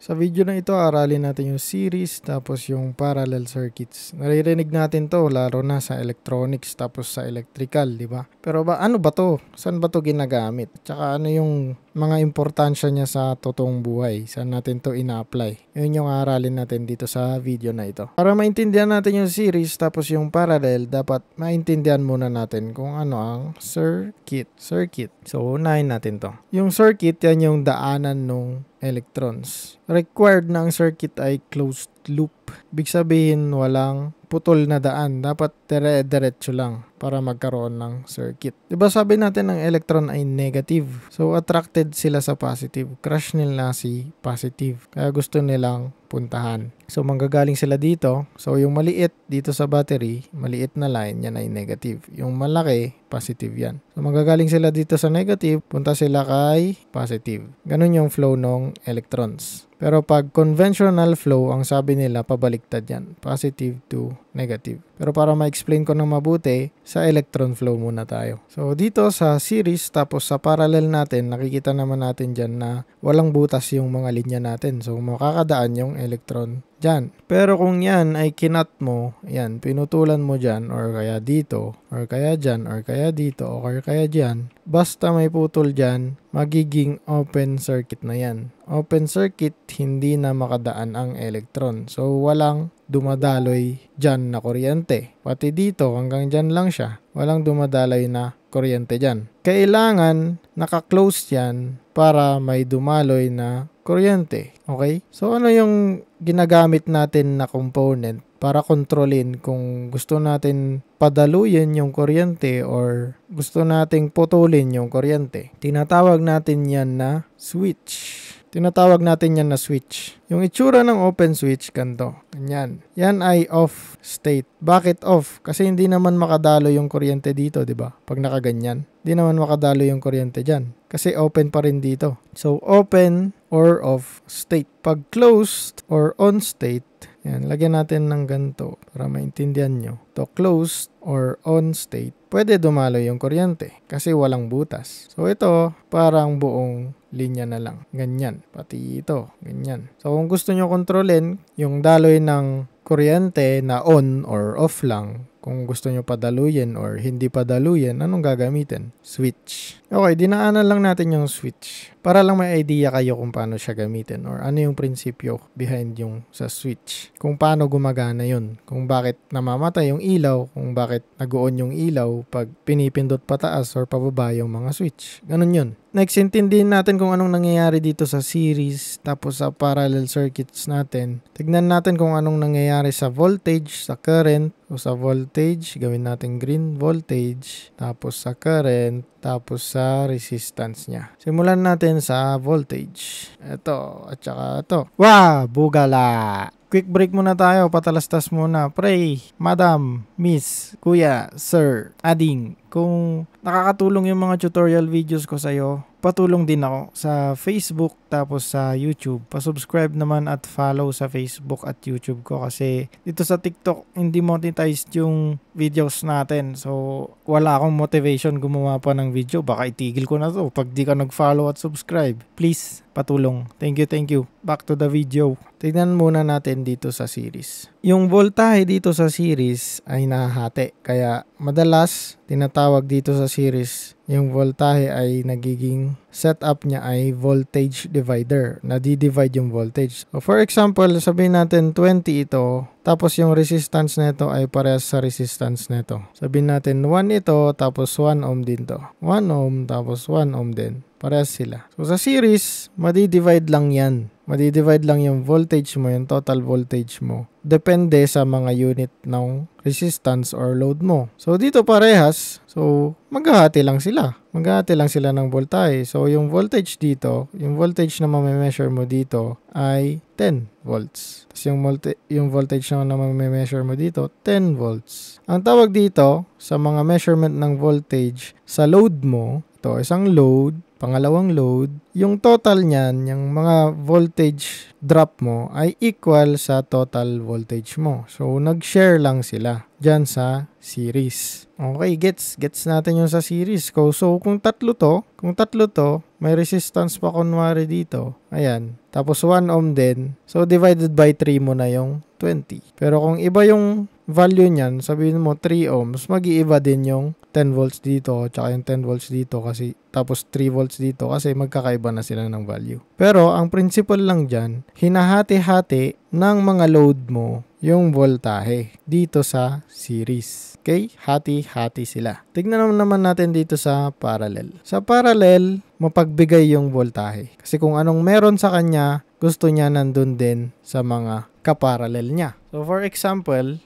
Sa video na ito, aralin natin yung series tapos yung parallel circuits. Naririnig natin to lalo na sa electronics tapos sa electrical, di ba? Pero ano ba to? Saan ba to ginagamit? Tsaka ano yung mga importansya niya sa totoong buhay? Saan natin to ina-apply? Yun yung aralin natin dito sa video na ito. Para maintindihan natin yung series tapos yung parallel, dapat maintindihan muna natin kung ano ang circuit. So, unahin natin to. Yung circuit, yan yung daanan nung electrons. Required na ang circuit ay closed loop. Ibig sabihin walang putol na daan. Dapat dire-diretso lang para magkaroon ng circuit. Diba sabi natin ang electron ay negative. So attracted sila sa positive. Crush nila si positive. Kaya gusto nilang puntahan. So manggagaling sila dito. So yung maliit dito sa battery, maliit na line, yan ay negative. Yung malaki, positive yan. So manggagaling sila dito sa negative, punta sila kay positive. Ganun yung flow ng electrons. Pero pag conventional flow, ang sabi nila pabaliktad yan. Positive to negative. Pero para ma-explain ko ng mabuti, sa electron flow muna tayo. So dito sa series tapos sa parallel natin, nakikita naman natin dyan na walang butas yung mga linya natin. So makakadaan yung electron dyan. Pero kung yan ay kinat mo, yan, pinutulan mo dyan or kaya dito, or kaya dyan, or kaya dito, or kaya dyan, basta may putol dyan, magiging open circuit na yan. Open circuit, hindi na makadaan ang electron. So walang dumadaloy dyan na kuryente. Pati dito, hanggang dyan lang siya. Walang dumadaloy na kuryente dyan. Kailangan naka-close yan para may dumaloy na kuryente. Okay? So ano yung ginagamit natin na component para kontrolin kung gusto natin padaluyin yung kuryente or gusto nating putulin yung kuryente? Tinatawag natin yan na switch. Yung itsura ng open switch, ganito. Ganyan. Yan ay off state. Bakit off? Kasi hindi naman makadalo yung kuryente dito, di ba? Pag nakaganyan, hindi naman makadalo yung kuryente dyan. Kasi open pa rin dito. So, open or off state. Pag closed or on state, yan, lagyan natin ng ganito para maintindihan nyo. To closed or on state, pwede dumalo yung kuryente kasi walang butas. So, ito parang buong linya na lang. Ganyan. Pati ito. Ganyan. So, kung gusto nyo kontrolin yung daloy ng kuryente na on or off lang, kung gusto nyo padaluyin or hindi padaluyin, anong gagamitin? Switch. Okay, dinaanan lang natin yung switch para lang may idea kayo kung paano siya gamitin or ano yung prinsipyo behind yung sa switch. Kung paano gumagana yun. Kung bakit namamatay yung ilaw, kung bakit nag-on yung ilaw pag pinipindot pataas or pababa yung mga switch. Ganun yun. Next, intindihin natin kung anong nangyayari dito sa series tapos sa parallel circuits natin. Tignan natin kung anong nangyayari sa voltage, sa current, o sa voltage, gawin natin green voltage, tapos sa current, tapos sa resistance niya. Simulan natin sa voltage. Ito, at saka ito. Wow! Bugala! Quick break muna tayo, patalastas muna. Pray, madam, miss, kuya, sir, ading. Kung nakakatulong yung mga tutorial videos ko sa'yo, patulong din ako sa Facebook tapos sa YouTube. Pa-subscribe naman at follow sa Facebook at YouTube ko kasi dito sa TikTok hindi monetized yung videos natin. So wala akong motivation gumawa pa ng video. Baka itigil ko na to pag di ka nag-follow at subscribe. Please, patulong. Thank you. Back to the video. Tignan muna natin dito sa series. Yung voltahe dito sa series ay nahahati. Kaya madalas tinatawag dito sa series, yung voltahe ay nagiging setup niya ay voltage divider. Nadi-divide yung voltage. So for example, sabihin natin 20 ito, tapos yung resistance nito ay parehas sa resistance nito. Sabihin natin 1 ito, tapos 1 ohm din to. 1 ohm, tapos 1 ohm din. Parehas sila. So sa series, madi-divide lang yan. Madi-divide lang yung voltage mo, yung total voltage mo. Depende sa mga unit ng resistance or load mo. So dito parehas. So maghahati lang sila. Maghahati lang sila ng voltahe. So yung voltage dito, yung voltage na ma-measure mo dito ay 10 volts. Tapos yung voltage na ma-measure mo dito, 10 volts. Ang tawag dito sa mga measurement ng voltage sa load mo, ito isang load, pangalawang load, yung total niyan, yung mga voltage drop mo ay equal sa total voltage mo. So, nag-share lang sila dyan sa series. Okay, gets natin yung sa series ko. So, kung tatlo to, may resistance pa kunwari dito. Ayan. Tapos 1 ohm din. So, divided by 3 mo na yung 20. Pero kung iba yung value niyan, sabihin mo 3 ohms, mag-iiba din yung 10 volts dito, tsaka yung 10 volts dito kasi, tapos 3 volts dito kasi magkakaiba na sila ng value. Pero, ang principle lang dyan, hinahati-hati ng mga load mo yung voltahe dito sa series. Okay? Hati-hati sila. Tignan naman natin dito sa parallel. Sa parallel, mapagbigay yung voltahe. Kasi kung anong meron sa kanya, gusto niya nandun din sa mga kaparallel niya. So, for example,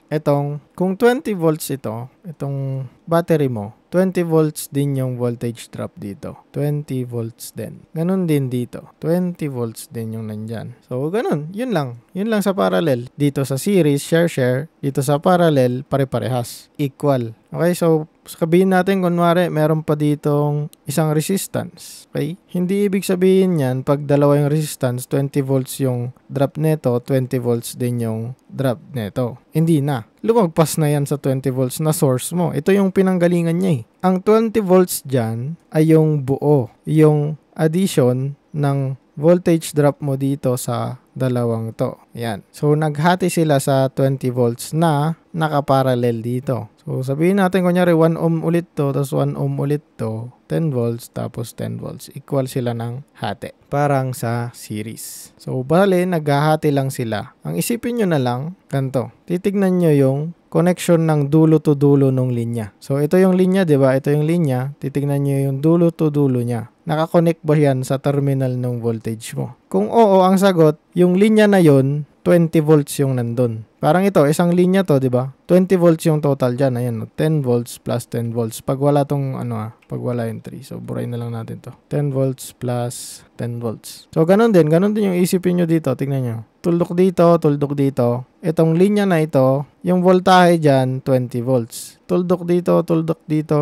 kung 20 volts itong battery mo, 20 volts din yung voltage drop dito. 20 volts din. Ganun din dito. 20 volts din yung nandyan. So, ganun. Yun lang. Yun lang sa parallel. Dito sa series, share. Dito sa parallel, pare-parehas. Equal. Okay, so sabihin natin kunwari meron pa ditong isang resistance. Okay? Hindi ibig sabihin yan pag dalawa yung resistance, 20 volts yung drop neto, 20 volts din yung drop neto. Hindi na. Lumagpas na yan sa 20 volts na source mo. Ito yung pinanggalingan niya eh. Ang 20 volts dyan ay yung buo. Yung addition ng voltage drop mo dito sa dalawang to. Yan. So, naghati sila sa 20 volts na nakaparallel dito. So, sabihin natin kunyari 1 ohm ulit to, tapos 1 ohm ulit to, 10 volts, tapos 10 volts. Equal sila ng hati. Parang sa series. So, bale, naghahati lang sila. Ang isipin nyo na lang, ganito. Titignan nyo yung connection ng dulo to dulo ng linya. So, ito yung linya, di ba? Ito yung linya. Titignan nyo yung dulo to dulo niya. Nakakonect ba yan sa terminal ng voltage mo? Kung oo ang sagot, yung linya na yon 20 volts yung nandun. Parang ito, isang linya to, di ba? 20 volts yung total dyan. Ayan, 10 volts plus 10 volts. Pag wala tong, pag wala yung 3. So, buray na lang natin to. 10 volts plus 10 volts. So, ganun din yung isipin nyo dito. Tingnan nyo. Tuldok dito. Itong linya na ito, yung voltahe dyan, 20 volts. Tuldok dito,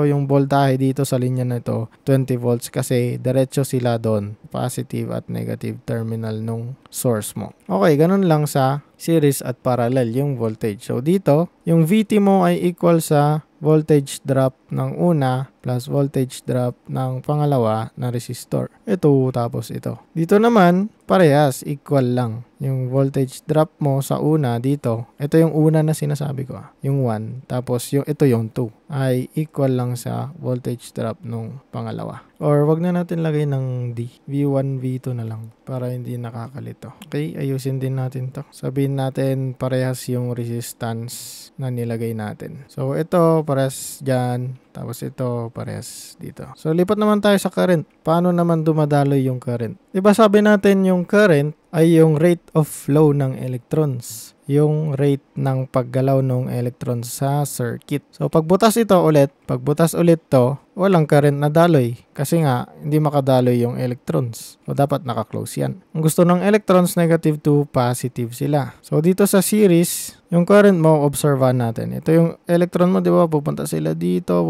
yung voltahe dito sa linya na ito, 20 volts kasi diretso sila doon. Positive at negative terminal nung source mo. Okay, ganun lang sa series at parallel yung voltage. So, dito, yung VT mo ay equal sa voltage drop ng una plus voltage drop ng pangalawa na resistor. Ito tapos ito. Dito naman, parehas, equal lang. Yung voltage drop mo sa una dito, ito yung una na sinasabi ko, yung 1, tapos ito yung 2, ay equal lang sa voltage drop nung pangalawa. Or wag na natin lagay ng D. V1, V2 na lang para hindi nakakalito. Okay, ayusin din natin to. Sabihin natin parehas yung resistance na nilagay natin. So, ito parehas dyan. Tapos ito parehas dito. So, lipat naman tayo sa current. Paano naman dumadaloy yung current? Diba sabi natin yung current ay yung rate of flow ng electrons. Yung rate ng paggalaw ng electrons sa circuit. So, pagbutas ulit to, walang current na daloy. Kasi nga, hindi makadaloy yung electrons. So, dapat naka-close yan. Ang gusto ng electrons, negative to positive sila. So, dito sa series, yung current mo, observean natin. Ito yung electron mo, di ba? Pupunta sila dito.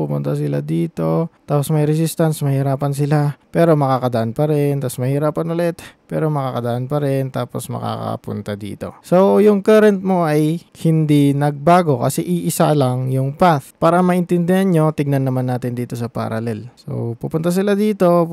Tapos may resistance, mahirapan sila. Pero makakadaan pa rin. Tapos mahirapan ulit. Pero makakadaan pa rin. Tapos makakapunta dito. So, yung current mo ay hindi nagbago kasi iisa lang yung path. Para maintindihan nyo, tignan naman natin dito sa parallel. So, pupunta sila dito.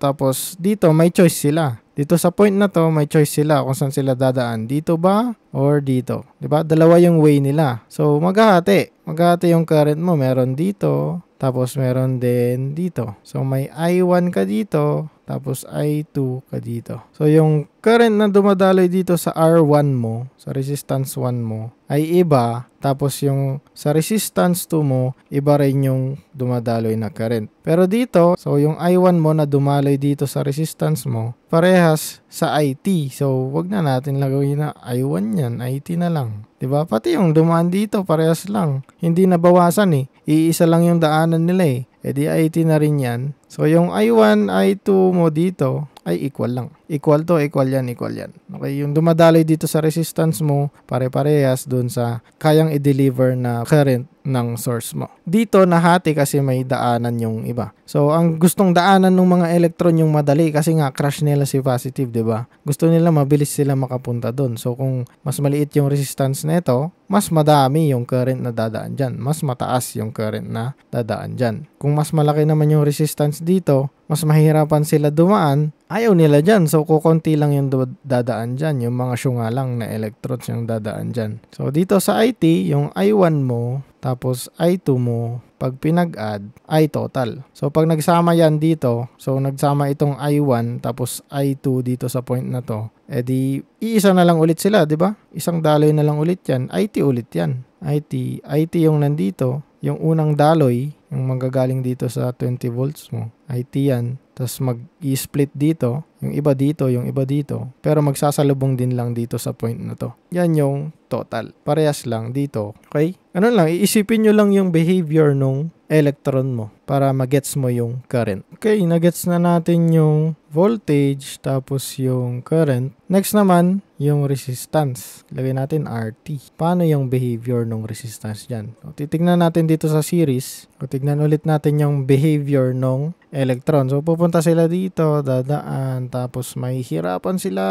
Tapos dito, may choice sila. Dito sa point na to, may choice sila kung saan sila dadaan. Dito ba or dito? Diba? Dalawa yung way nila. So, maghahati. Maghahati yung current mo. Meron dito, tapos meron din dito. So, may I1 ka dito, tapos I2 ka dito. So, yung current na dumadaloy dito sa R1 mo, sa resistance 1 mo, ay iba. Tapos yung sa resistance 2 mo, iba rin yung dumadaloy na current. Pero dito, so yung I1 mo na dumaloy dito sa resistance mo, parehas sa IT. So, wag na natin lagawin na I1 yan, IT na lang. Diba? Pati yung dumaan dito, parehas lang. Hindi nabawasan eh. Iisa lang yung daanan nila eh. E di IT na rin yan. So, yung I1, I2 mo dito ay equal lang. Equal to, equal yan, equal yan. Okay, yung dumadaloy dito sa resistance mo, pare-parehas dun sa kayang i-deliver na current ng source mo. Dito, nahati kasi may daanan yung iba. So, ang gustong daanan ng mga electron yung madali kasi nga crush nila si positive, di ba? Gusto nila mabilis sila makapunta dun. So, kung mas maliit yung resistance nito, mas madami yung current na dadaan dyan. Mas mataas yung current na dadaan dyan. Kung mas malaki naman yung resistance dito, mas mahirapan sila dumaan, ayaw nila dyan. So, kukunti lang yung dadaan dyan. Yung mga syunga lang na electrons yung dadaan dyan. So, dito sa IT, yung I1 mo, tapos I2 mo, pag pinag-add, I total. So, pag nagsama yan dito, so, nagsama itong I1, tapos I2 dito sa point na to, edi, iisa na lang ulit sila, di ba? Isang daloy na lang ulit yan. IT ulit yan. IT yung nandito, yung unang daloy, yung manggagaling dito sa 20 volts mo, IT yan. Tapos mag-i-split dito, yung iba dito, yung iba dito. Pero magsasalubong din lang dito sa point na to. Yan yung total. Parehas lang dito. Okay? Ano lang, iisipin nyo lang yung behavior nung electron mo para magets mo yung current. Okay, nagets na natin yung voltage tapos yung current. Next naman, yung resistance. Lagay natin RT. Paano yung behavior ng resistance dyan? So, titignan natin dito sa series. O, tignan ulit natin yung behavior ng electron. So, pupunta sila dito, dadaan, tapos may hirapan sila.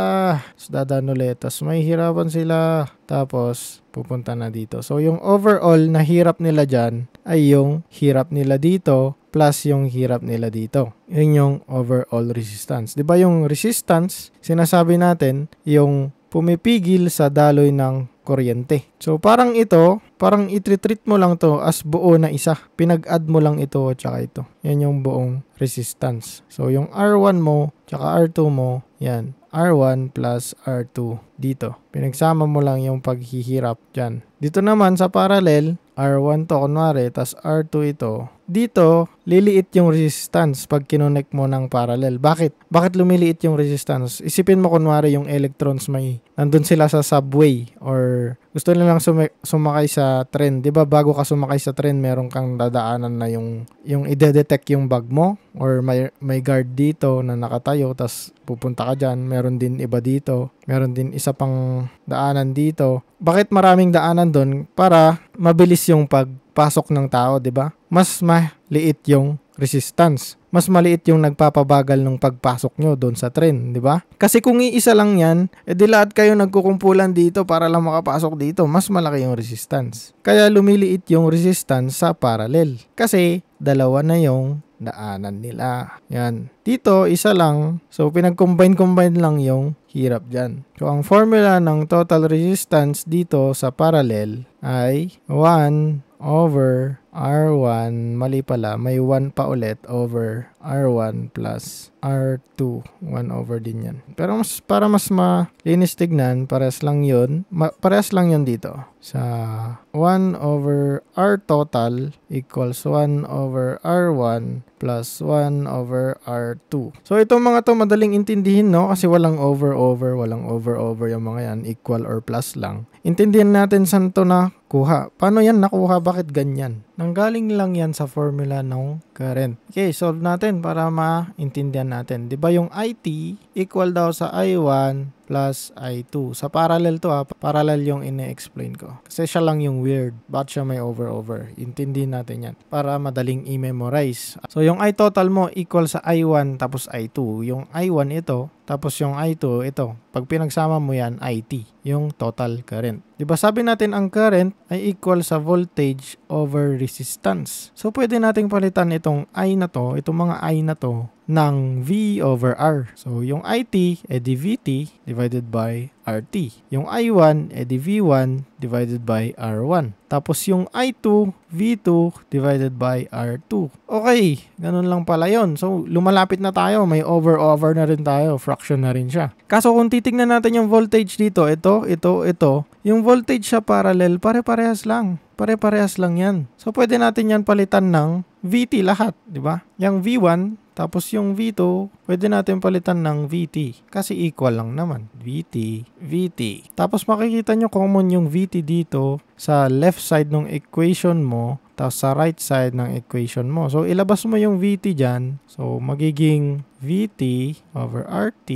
Tapos dadaan ulit, tapos may hirapan sila. Tapos, pupunta na dito. So, yung overall na hirap nila dyan ay yung hirap nila dito plus yung hirap nila dito. Yun yung overall resistance. Diba yung resistance, sinasabi natin, yung pumipigil sa daloy ng kuryente. So, parang ito, parang itritreat mo lang to as buo na isa. Pinag-add mo lang ito at saka ito. Yan yung buong resistance. So, yung R1 mo, tsaka R2 mo, yan. R1 plus R2 dito. Pinagsama mo lang yung paghihirap dyan. Dito naman sa parallel, R1 to kunwari, tas R2 ito. Dito, liliit yung resistance pag kinonect mo ng parallel. Bakit? Bakit lumiliit yung resistance? Isipin mo kunwari yung electrons nandun sila sa subway or gusto nilang sumakay sa train. Diba bago ka sumakay sa train, meron kang dadaanan na yung ide-detect yung bag mo or may guard dito na nakatayo tas pupunta ka dyan. Meron din iba dito. Meron din isa pang daanan dito. Bakit maraming daanan doon? Para mabilis yung pagpasok ng tao, di ba? Mas maliit yung resistance. Mas maliit yung nagpapabagal ng pagpasok nyo doon sa train, di ba? Kasi kung iisa lang yan, edi lahat kayo nagkukumpulan dito para lang makapasok dito. Mas malaki yung resistance. Kaya lumiliit yung resistance sa parallel. Kasi dalawa na yung daanan nila. Yan. Dito, isa lang. So, pinag-combine lang yung hirap dyan. So, ang formula ng total resistance dito sa parallel ay 1 over R1, mali pala, may 1 pa ulit over R1 plus R2, 1 over din yan. Pero para mas malinis tignan, parehas lang yun dito. Sa 1 over R total equals 1 over R1 plus 1 over R2. So, itong mga to madaling intindihin, no? Kasi walang over yung mga yan, equal or plus lang. Intindihan natin saan to nakuha. Paano yan nakuha? Bakit ganyan? Nanggaling lang yan sa formula ng current. Okay, solve natin para maintindihan natin. Diba yung IT equal daw sa I1 plus I2. Sa parallel to parallel yung ine-explain ko. Kasi siya lang yung weird. Bakit siya may over? Intindihin natin yan para madaling i-memorize. So yung I total mo equal sa I1 tapos I2. Yung I1 ito, tapos yung I2 ito. Pag pinagsama mo yan, IT. Yung total current. Diba sabi natin ang current ay equal sa voltage over resistance. So pwede nating palitan itong I na to, itong mga I na to, ng V over R. So, yung IT, edi VT divided by RT. Yung I1, edi V1 divided by R1. Tapos yung I2, V2 divided by R2. Okay, ganun lang pala yun. So, lumalapit na tayo. May over na rin tayo. Fraction na rin siya. Kaso kung titignan natin yung voltage dito, ito. Yung voltage sa parallel, pare-parehas lang. Pare-parehas lang yan. So, pwede natin yan palitan ng VT lahat, di ba? Yung V1, tapos yung V2, pwede natin palitan ng VT. Kasi equal lang naman. VT. Tapos makikita nyo common yung VT dito sa left side ng equation mo. tapos sa right side ng equation mo. So, ilabas mo yung VT dyan. So, magiging VT over RT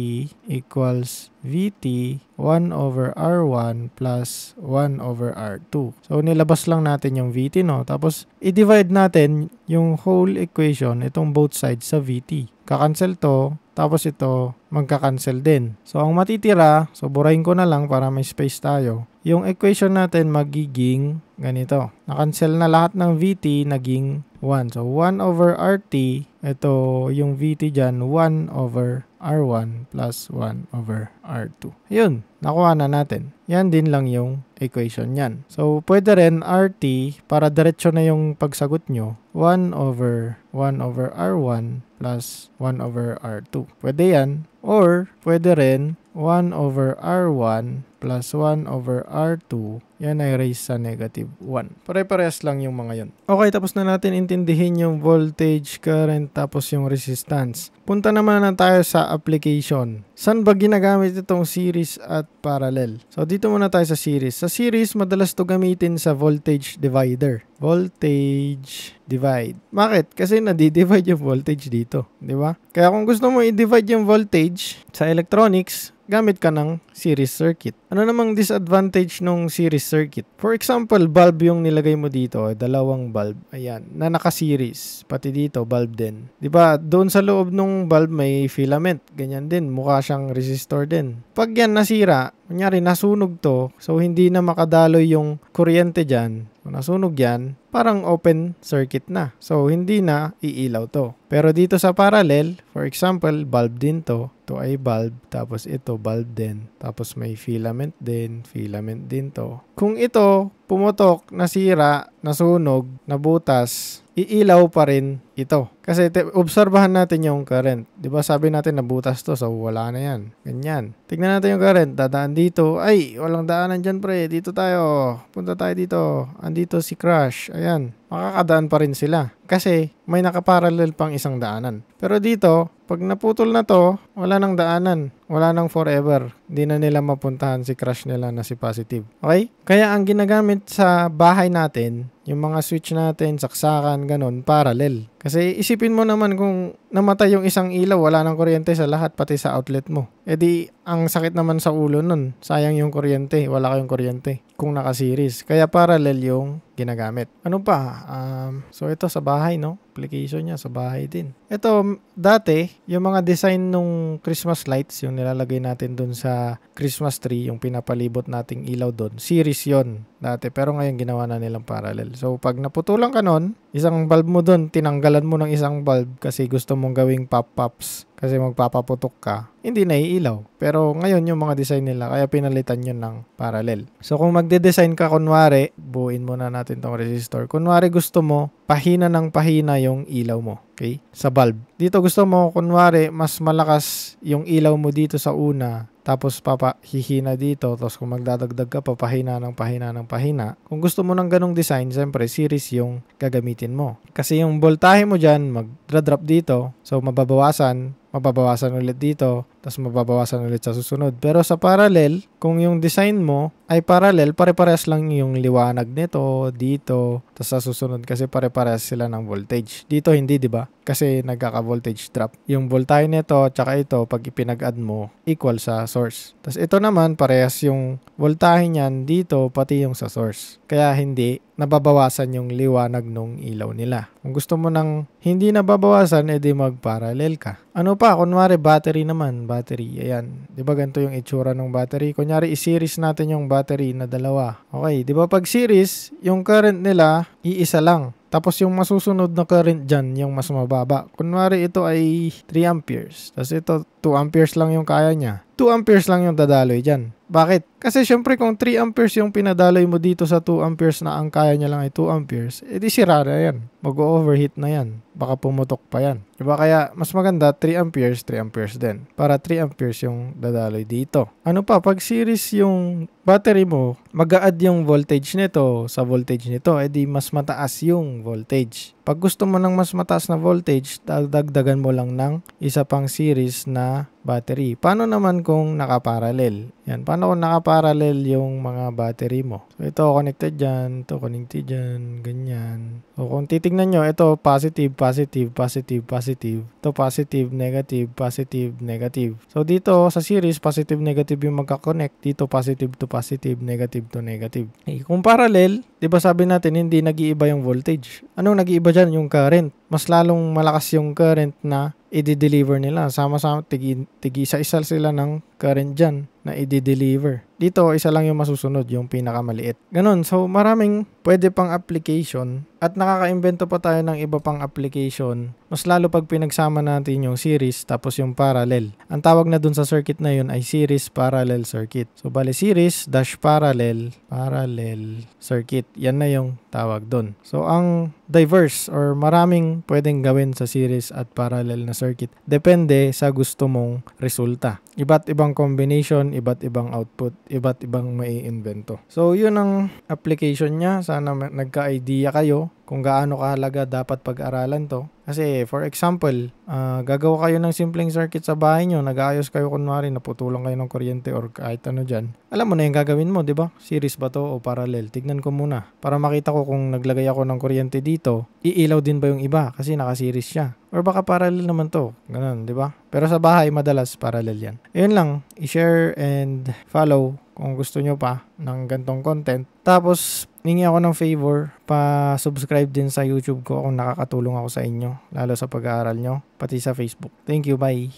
equals VT 1 over R1 plus 1 over R2. So, nilabas lang natin yung VT, no? Tapos, i-divide natin yung whole equation, itong both sides sa VT. Kakancel to, tapos ito, magkakancel din. So, ang matitira, so burahin ko na lang para may space tayo. Yung equation natin magiging ganito. Nakancel na lahat ng VT, naging 1. So, 1 over RT, ito yung VT dyan, 1 over R1 plus 1 over R2. Yun, nakuha na natin. Yan din lang yung equation yan. So, pwede rin RT, para diretso na yung pagsagot nyo, 1 over R1 plus 1 over R2. Pwede yan. Or, pwede rin 1 over R1 plus 1 over R2. Yan ay raise sa negative 1. Pare-parehas lang yung mga yun. Okay, tapos na natin intindihin yung voltage, current, tapos yung resistance. Punta naman na tayo sa application. Saan ba ginagamit itong series at parallel? So, dito muna tayo sa series. Sa series, madalas to gamitin sa voltage divider. Voltage divide. Bakit? Kasi nadi-divide yung voltage dito. Di ba? Kaya kung gusto mo i-divide yung voltage sa electronics, gamit ka ng series circuit. Ano namang disadvantage ng series circuit? For example, bulb yung nilagay mo dito, dalawang bulb, ayan, na naka-series. Pati dito, bulb din. Diba, doon sa loob ng bulb may filament. Ganyan din, mukha siyang resistor din. Pag yan nasira, kunyari nasunog to, so hindi na makadaloy yung kuryente dyan. Kung nasunog yan, parang open circuit na. So, hindi na iilaw to. Pero dito sa parallel, for example, bulb din to. Ito ay bulb, tapos ito bulb din. Tapos may filament din to. Kung ito pumutok, nasira, nasunog, nabutas, iilaw pa rin ito. Kasi obserbahan natin yung current. Di ba sabi natin nabutas to, so wala na yan. Ganyan. Tignan natin yung current. Dadaan dito. Ay, walang daanan dyan pre. Dito tayo. Punta tayo dito. Andito si Crush. Ayan. Makakadaan pa rin sila. Kasi may nakaparallel pang isang daanan. Pero dito, pag naputol na to, wala nang daanan. Wala nang forever. Hindi na nila mapuntahan si Crush nila na si positive. Okay? Kaya ang ginagamit sa bahay natin, yung mga switch natin, saksakan, ganun, parallel. Kasi isipin mo naman kung namatay yung isang ilaw, wala nang kuryente sa lahat, pati sa outlet mo. E di, ang sakit naman sa ulo nun. Sayang yung kuryente, wala kayong kuryente kung naka-series. Kaya parallel yung ginagamit. Ano pa? So ito sa bahay, no? Application niya sa bahay din. Ito, dati, yung mga design nung Christmas lights, yung nilalagay natin dun sa Christmas tree, yung pinapalibot nating ilaw dun, series yon dati. Pero ngayon ginawa na nilang parallel. So pag naputulan ka nun, isang bulb mo dun, tinanggalan mo ng isang bulb kasi gusto mong gawing pop-pops. Kasi magpapaputok ka, hindi na iilaw. Pero ngayon yung mga design nila, kaya pinalitan yun ng parallel. So kung magde-design ka, kunwari, buuin muna natin tong resistor. Kunwari gusto mo, pahina ng pahina yung ilaw mo. Okay? Sa bulb. Dito gusto mo, kunwari, mas malakas yung ilaw mo dito sa una, tapos papahihina dito, tapos kung magdadagdag ka, papahina ng pahina ng pahina. Kung gusto mo ng ganong design, siyempre, series yung gagamitin mo. Kasi yung voltahe mo dyan, mag-drop dito, so mababawasan ulit dito, tapos mababawasan ulit sa susunod. Pero sa parallel, kung yung design mo ay parallel, pare-parehas lang yung liwanag nito, dito, tapos sa susunod kasi pare-parehas sila ng voltage. Dito hindi, di ba? Kasi nagkaka-voltage drop. Yung voltahe nito, tsaka ito, pag ipinag-add mo, equal sa source. Tapos ito naman, parehas yung voltahe niyan dito, pati yung sa source. Kaya hindi nababawasan yung liwanag ng ilaw nila. Kung gusto mo nang hindi nababawasan, edi mag-parallel ka. Ano pa? Kunwari, battery naman. Battery, ayan. Di ba ganito yung itsura ng battery? Kunyari, i-series natin yung battery na dalawa. Okay, di ba pag series, yung current nila, iisa lang. Tapos yung masusunod na current dyan, yung mas mababa. Kunwari, ito ay 3 amperes. Tapos ito, 2 amperes lang yung kaya niya. 2 amperes lang yung dadaloy dyan. Bakit? Kasi syempre kung 3 amperes yung pinadaloy mo dito sa 2 amperes na ang kaya niya lang ay 2 amperes, edi sira na yan. Mag-overheat na yan. Baka pumutok pa yan. Diba? Kaya mas maganda 3 amperes din. Para 3 amperes yung dadaloy dito. Ano pa? Pag series yung battery mo, mag-a-add yung voltage nito sa voltage nito, edi mas mataas yung voltage. Pag gusto mo ng mas mataas na voltage, dagdagan mo lang ng isa pang series na battery. Paano naman kung nakaparallel? Yan, paano kung nakaparallel yung mga battery mo? So, ito connected dyan, ito connected dyan, ganyan. So, kung titignan nyo, ito positive, positive, positive, positive. Ito positive, negative, positive, negative. So, dito sa series, positive, negative yung magka-connect. Dito positive to positive, negative to negative. Okay. Kung parallel, di ba sabi natin, hindi nag-iiba yung voltage. Anong nag-iiba dyan? Yung current. Mas lalong malakas yung current na i-deliver nila. Sama-sama, isa-isa sila ng current dyan na i-deliver. Dito, isa lang yung masusunod, yung pinakamaliit. Ganon. So, maraming pwede pang application at nakaka-invento pa tayo ng iba pang application. Mas lalo pag pinagsama natin yung series tapos yung parallel. Ang tawag na dun sa circuit na yun ay series parallel circuit. So, bali series dash parallel circuit. Yan na yung tawag dun. So, ang diverse or maraming pwedeng gawin sa series at parallel na circuit. Depende sa gusto mong resulta. Iba't ibang combination, iba't ibang output, iba't ibang maiimbento. So, yun ang application niya. Sana nagka-idea kayo kung gaano kahalaga dapat pag-aralan to. Kasi, for example, gagawa kayo ng simpleng circuit sa bahay nyo, nag-aayos kayo kunwari, naputulang kayo ng kuryente or kahit ano dyan. Alam mo na yung gagawin mo, di ba? Series ba to o parallel? Tignan ko muna. Para makita ko kung naglagay ako ng kuryente dito, iilaw din ba yung iba? Kasi naka-series siya. Or baka parallel naman to. Ganun, di ba? Pero sa bahay, madalas parallel yan. Ayun lang, i-share and follow kung gusto nyo pa ng gantong content. Tapos, hingi ako ng favor, pa-subscribe din sa YouTube ko kung nakakatulong ako sa inyo, lalo sa pag-aaral nyo, pati sa Facebook. Thank you, bye!